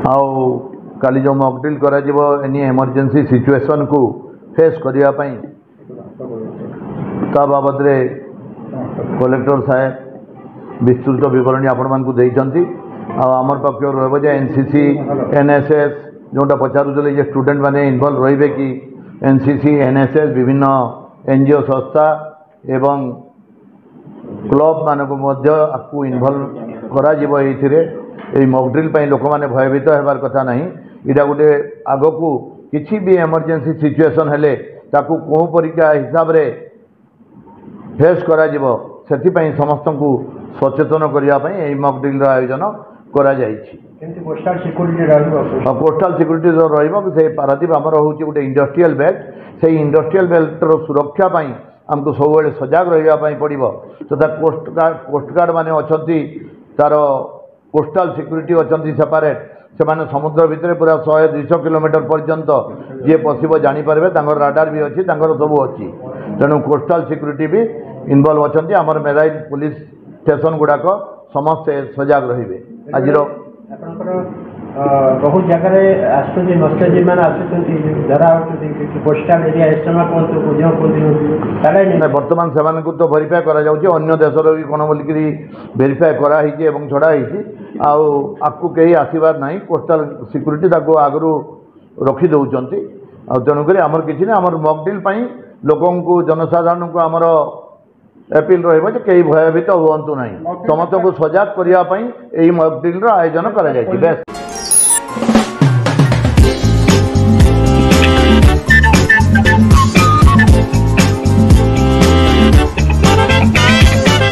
आउ काली जो मॉकड्रिल करा जिवो एनी इमरजेंसी सिचुएशन को फेस करिया पई ता बाबद रे कलेक्टर साहेब विस्तृत विवरणी आपण मानकु देइछंती। आमर पक्ष रहिबो जे एनसीसी एनएसएस जोटा पचारुले जे स्टूडेंट माने इन्वॉल्व रहिबे कि एनसीसी एनएसएस विभिन्न एनजीओ संस्था एवं क्लब मानक मध्य आपको इन्वॉल्व करा जिवो एथिरे ए मॉकड्रिल पई लोक माने भयभीत हेबार कथा नहीं। इटा गोटे आग को किसी भी इमरजेंसी सिचुएशन हेले ताकू को परीक्षा हिसाब रे फेस करा जिवो सेति पई समस्त को सचेतन करिया पई ए मॉकड्रिल रा आयोजन करा जायछि। पोस्टल सिक्योरिटी रहिबो पोस्टल सिक्योरिटी जो रहिबो से पारादीप आमर होछि गोटे इंडस्ट्रियल बेल्ट से इंडस्ट्रियल बेल्ट रो सुरक्षा पई हमको सब बेले सजग रहिबा पई पड़िबो। तथा कोस्ट गार्ड माने अछंती तार कोस्टल सिक्योरिटी अछंती सेपरेट से माने समुद्र भितर पूरा 100-200 किलोमीटर पर्यंत जे पसिबो जानि परबे तांगर राडार भी अछि तांगर सब अछि तेणु कोस्टल सिक्योरिटी भी इन्वॉल्व अछंती। हमर मेराइन पुलिस स्टेशन गुडाक समस्त सजग रहिबे। आजिर बहुत जगह आसुँच मत्स्यजीवी मैंने आसुँच धरा कोस्टाल एरिया एसएमआ कहते बर्तमान से तो वेरीफाई करा अन्य देशर भी कौन बोलिक वेरीफाई कराई छड़ाई आपको कहीं आसबार ना कोस्टाल सिक्योरिटी आगु रखी दौरान तेणुक आमर किसी ना आमर मॉकड्रिल लोक जनसाधारण को आमर अपील रही कई भयभीत हूँ ना समस्त को सजग करने मॉकड्रिल आयोजन कर।